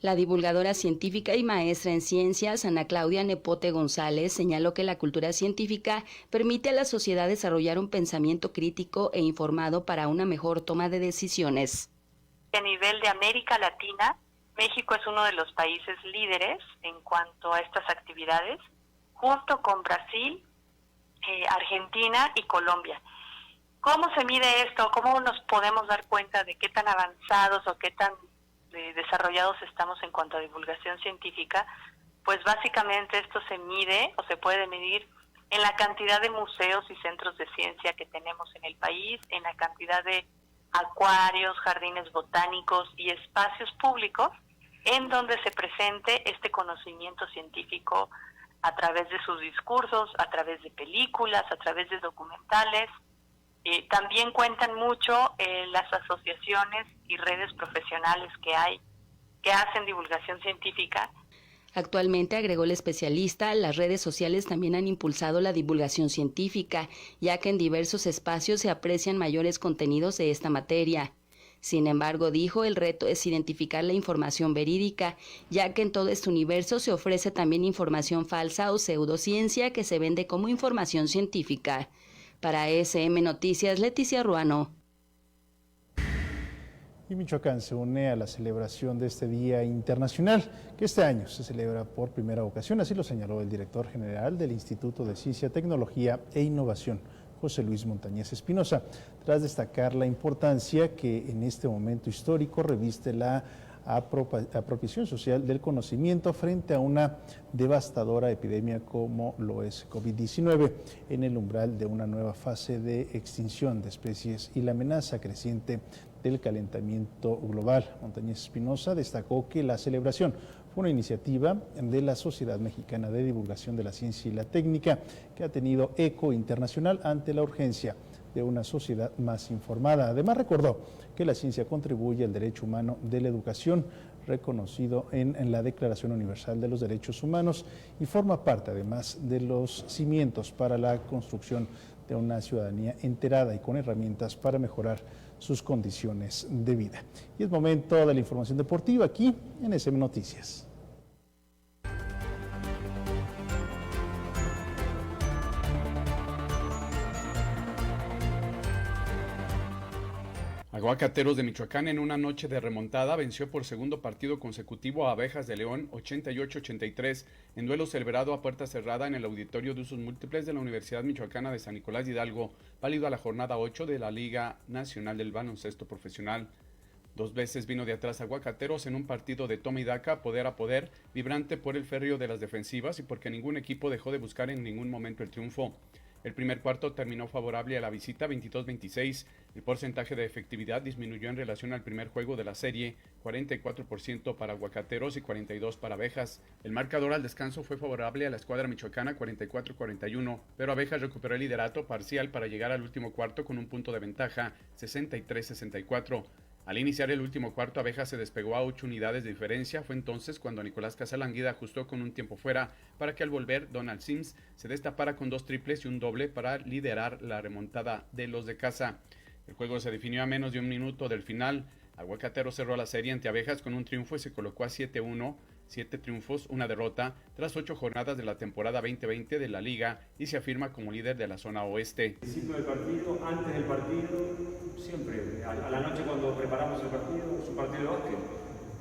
La divulgadora científica y maestra en ciencias, Ana Claudia Nepote González, señaló que la cultura científica permite a la sociedad desarrollar un pensamiento crítico e informado para una mejor toma de decisiones. A nivel de América Latina, México es uno de los países líderes en cuanto a estas actividades, junto con Brasil, Argentina y Colombia. ¿Cómo se mide esto? ¿Cómo nos podemos dar cuenta de qué tan avanzados o qué tan desarrollados estamos en cuanto a divulgación científica? Pues básicamente esto se mide o se puede medir en la cantidad de museos y centros de ciencia que tenemos en el país, en la cantidad de acuarios, jardines botánicos y espacios públicos en donde se presente este conocimiento científico a través de sus discursos, a través de películas, a través de documentales. También cuentan mucho las asociaciones y redes profesionales que hacen divulgación científica. Actualmente, agregó el especialista, las redes sociales también han impulsado la divulgación científica, ya que en diversos espacios se aprecian mayores contenidos de esta materia. Sin embargo, dijo, el reto es identificar la información verídica, ya que en todo este universo se ofrece también información falsa o pseudociencia que se vende como información científica. Para SM Noticias, Leticia Ruano. Y Michoacán se une a la celebración de este Día Internacional, que este año se celebra por primera ocasión, así lo señaló el director general del Instituto de Ciencia, Tecnología e Innovación, José Luis Montañez Espinosa, tras destacar la importancia que en este momento histórico reviste la apropiación social del conocimiento frente a una devastadora epidemia como lo es COVID-19, en el umbral de una nueva fase de extinción de especies y la amenaza creciente del calentamiento global. Montañez Espinosa destacó que la celebración fue una iniciativa de la Sociedad Mexicana de Divulgación de la Ciencia y la Técnica que ha tenido eco internacional ante la urgencia de una sociedad más informada. Además, recordó que la ciencia contribuye al derecho humano de la educación, reconocido en la Declaración Universal de los Derechos Humanos, y forma parte además de los cimientos para la construcción de una ciudadanía enterada y con herramientas para mejorar sus condiciones de vida. Y es momento de la información deportiva aquí en SM Noticias. Aguacateros de Michoacán en una noche de remontada venció por segundo partido consecutivo a Abejas de León 88-83 en duelo celebrado a puerta cerrada en el auditorio de usos múltiples de la Universidad Michoacana de San Nicolás de Hidalgo, válido a la jornada 8 de la Liga Nacional del Baloncesto Profesional. 2 veces vino de atrás Aguacateros en un partido de toma y daca, poder a poder, vibrante por el férreo de las defensivas y porque ningún equipo dejó de buscar en ningún momento el triunfo. El primer cuarto terminó favorable a la visita 22-26. El porcentaje de efectividad disminuyó en relación al primer juego de la serie, 44% para Aguacateros y 42% para Abejas. El marcador al descanso fue favorable a la escuadra michoacana 44-41, pero Abejas recuperó el liderato parcial para llegar al último cuarto con un punto de ventaja, 63-64. Al iniciar el último cuarto, Abejas se despegó a 8 unidades de diferencia. Fue entonces cuando Nicolás Casalanguida ajustó con un tiempo fuera para que al volver Donald Sims se destapara con 2 triples y un doble para liderar la remontada de los de casa. El juego se definió a menos de un minuto del final. Aguacatero cerró la serie ante Abejas con un triunfo y se colocó a 7-1, 7 triunfos, una derrota, tras 8 jornadas de la temporada 2020 de la Liga y se afirma como líder de la zona oeste. Al principio del partido, antes del partido, siempre, a la noche cuando preparamos el partido, es un partido de básquet,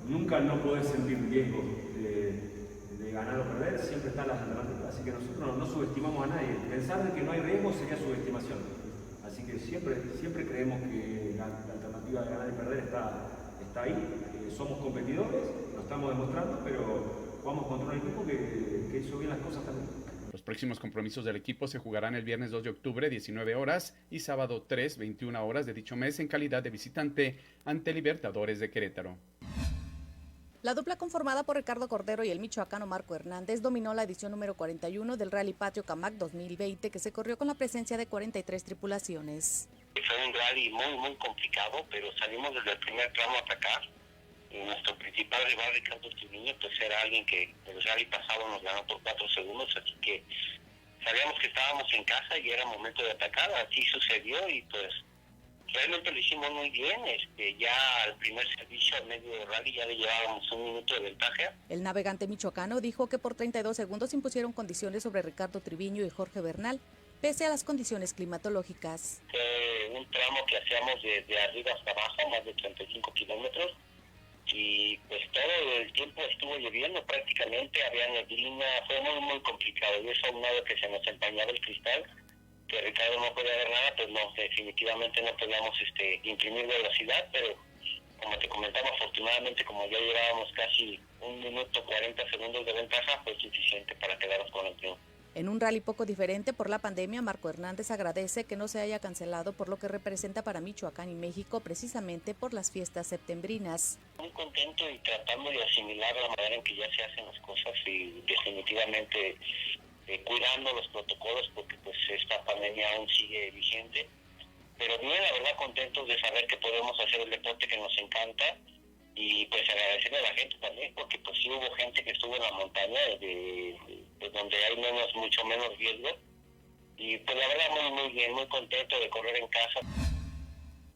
nunca no podés sentir riesgo de ganar o perder, siempre están las alternativas, así que nosotros no subestimamos a nadie. Pensar de que no hay riesgo sería subestimación, así que siempre creemos que la alternativa de ganar y perder está ahí. Somos competidores, lo estamos demostrando, pero jugamos contra un equipo que hizo bien las cosas también. Los próximos compromisos del equipo se jugarán el viernes 2 de octubre, 19 horas, y sábado 3, 21 horas de dicho mes en calidad de visitante ante Libertadores de Querétaro. La dupla conformada por Ricardo Cordero y el michoacano Marco Hernández dominó la edición número 41 del Rally Patio Camac 2020, que se corrió con la presencia de 43 tripulaciones. Fue un rally muy complicado, pero salimos desde el primer tramo a atacar. Y nuestro principal rival, Ricardo Triviño, pues era alguien que el rally pasado nos ganó por 4 segundos, así que sabíamos que estábamos en casa y era momento de atacar. Así sucedió y pues realmente lo hicimos muy bien. Ya al primer servicio, al medio de rally, ya le llevábamos 1 minuto de ventaja. El navegante michoacano dijo que por 32 segundos impusieron condiciones sobre Ricardo Triviño y Jorge Bernal, pese a las condiciones climatológicas. Fue un tramo que hacíamos de arriba hasta abajo, más de 35 kilómetros. Y pues todo el tiempo estuvo lloviendo prácticamente, había neblina, fue muy complicado. Y eso aunado que se nos empañaba el cristal, que Ricardo no podía ver nada, pues no, definitivamente no podíamos imprimir velocidad, pero como te comentaba, afortunadamente como ya llevábamos casi 1 minuto 40 segundos de ventaja, fue suficiente para quedarnos con el triunfo. En un rally poco diferente por la pandemia, Marco Hernández agradece que no se haya cancelado por lo que representa para Michoacán y México, precisamente por las fiestas septembrinas. Muy contento y tratando de asimilar la manera en que ya se hacen las cosas y definitivamente cuidando los protocolos porque pues esta pandemia aún sigue vigente. Pero bien, la verdad contentos de saber que podemos hacer el deporte que nos encanta. Y pues agradecerle a la gente también, porque pues sí hubo gente que estuvo en la montaña, donde hay mucho menos riesgo. Y pues la verdad muy bien, muy contento de correr en casa.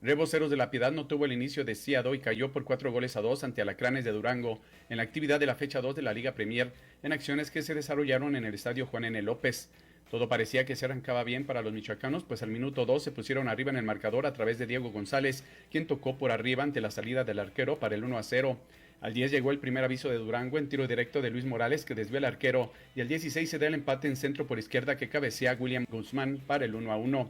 Reboceros de La Piedad no tuvo el inicio deseado y cayó por 4-2 ante Alacranes de Durango en la actividad de la fecha 2 de la Liga Premier, en acciones que se desarrollaron en el estadio Juan N. López. Todo parecía que se arrancaba bien para los michoacanos, pues al minuto 2 se pusieron arriba en el marcador a través de Diego González, quien tocó por arriba ante la salida del arquero para el 1-0. Al 10 llegó el primer aviso de Durango en tiro directo de Luis Morales, que desvió al arquero, y al 16 se da el empate en centro por izquierda que cabecea William Guzmán para el 1-1.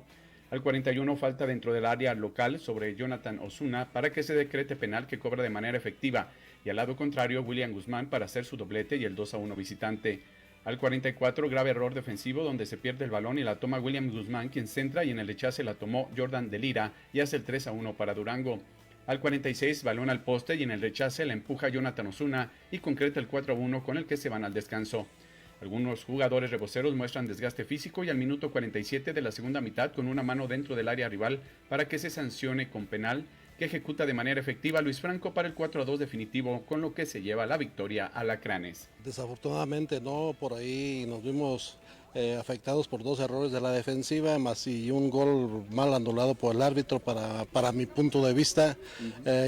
Al 41 falta dentro del área local sobre Jonathan Osuna para que se decrete penal que cobra de manera efectiva, y al lado contrario William Guzmán para hacer su doblete y el 2-1 visitante. Al 44, grave error defensivo donde se pierde el balón y la toma William Guzmán, quien centra, y en el rechace la tomó Jordan de Lira y hace el 3-1 para Durango. Al 46, balón al poste y en el rechace la empuja Jonathan Osuna y concreta el 4-1 con el que se van al descanso. Algunos jugadores reboceros muestran desgaste físico y al minuto 47 de la segunda mitad con una mano dentro del área rival para que se sancione con penal que ejecuta de manera efectiva Luis Franco para el 4-2 definitivo, con lo que se lleva la victoria a Alacranes. Desafortunadamente no, por ahí nos vimos afectados por 2 errores de la defensiva, más y un gol mal anulado por el árbitro para mi punto de vista.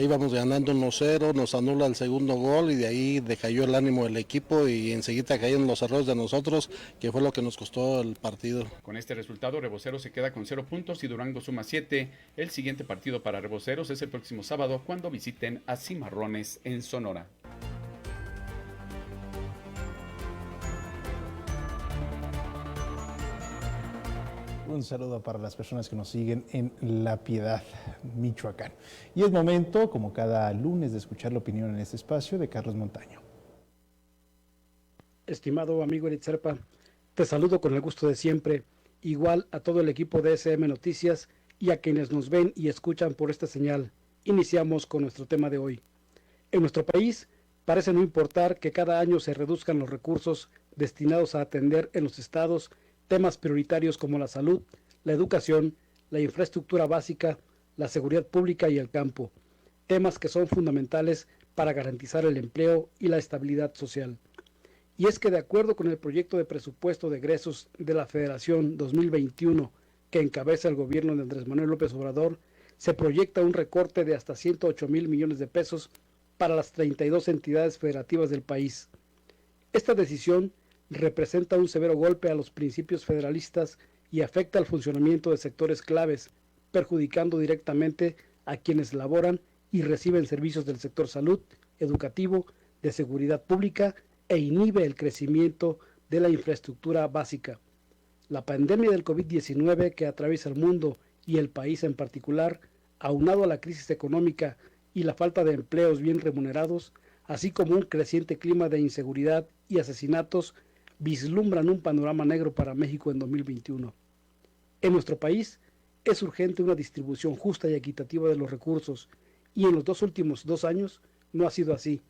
Íbamos ganando 1-0, nos anula el segundo gol y de ahí decayó el ánimo del equipo y enseguida cayeron los errores de nosotros, que fue lo que nos costó el partido. Con este resultado, Reboceros se queda con 0 puntos y Durango suma 7. El siguiente partido para Reboceros es el próximo sábado cuando visiten a Cimarrones en Sonora. Un saludo para las personas que nos siguen en La Piedad, Michoacán. Y es momento, como cada lunes, de escuchar la opinión en este espacio de Carlos Montaño. Estimado amigo Eric Serpa, te saludo con el gusto de siempre, igual a todo el equipo de SM Noticias y a quienes nos ven y escuchan por esta señal. Iniciamos con nuestro tema de hoy. En nuestro país parece no importar que cada año se reduzcan los recursos destinados a atender en los estados temas prioritarios como la salud, la educación, la infraestructura básica, la seguridad pública y el campo, temas que son fundamentales para garantizar el empleo y la estabilidad social. Y es que de acuerdo con el proyecto de presupuesto de egresos de la Federación 2021 que encabeza el gobierno de Andrés Manuel López Obrador, se proyecta un recorte de hasta 108,000 millones de pesos para las 32 entidades federativas del país. Esta decisión representa un severo golpe a los principios federalistas y afecta al funcionamiento de sectores claves, perjudicando directamente a quienes laboran y reciben servicios del sector salud, educativo, de seguridad pública e inhibe el crecimiento de la infraestructura básica. La pandemia del COVID-19 que atraviesa el mundo y el país en particular, aunado a la crisis económica y la falta de empleos bien remunerados, así como un creciente clima de inseguridad y asesinatos, vislumbran un panorama negro para México en 2021. En nuestro país es urgente una distribución justa y equitativa de los recursos, y en los 2 últimos 2 años no ha sido así.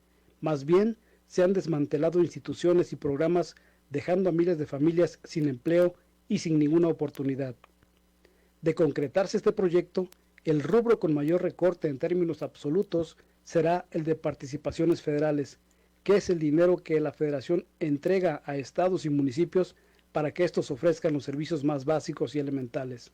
Más bien, se han desmantelado instituciones y programas, dejando a miles de familias sin empleo y sin ninguna oportunidad. De concretarse este proyecto, el rubro con mayor recorte en términos absolutos será el de participaciones federales, que es el dinero que la Federación entrega a estados y municipios para que estos ofrezcan los servicios más básicos y elementales.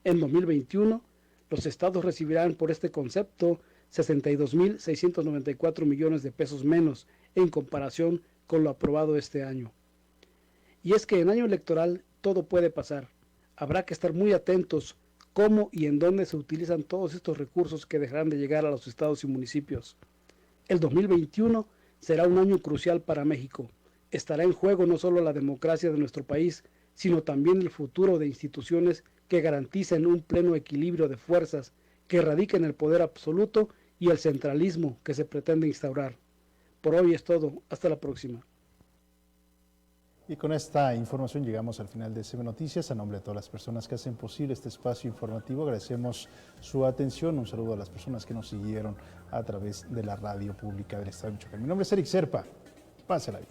En 2021, los estados recibirán por este concepto 62,694 millones de pesos menos en comparación con lo aprobado este año. Y es que en año electoral todo puede pasar. Habrá que estar muy atentos cómo y en dónde se utilizan todos estos recursos que dejarán de llegar a los estados y municipios. El 2021 será un año crucial para México. Estará en juego no solo la democracia de nuestro país, sino también el futuro de instituciones que garanticen un pleno equilibrio de fuerzas, que erradiquen el poder absoluto y el centralismo que se pretende instaurar. Por hoy es todo. Hasta la próxima. Y con esta información llegamos al final de SM Noticias. A nombre de todas las personas que hacen posible este espacio informativo, agradecemos su atención. Un saludo a las personas que nos siguieron a través de la radio pública del Estado de Michoacán. Mi nombre es Eric Serpa. Pásela bien.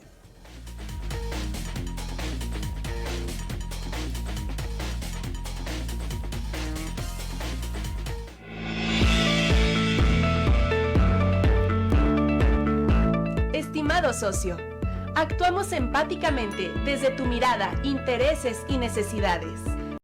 Estimado socio, actuamos empáticamente desde tu mirada, intereses y necesidades.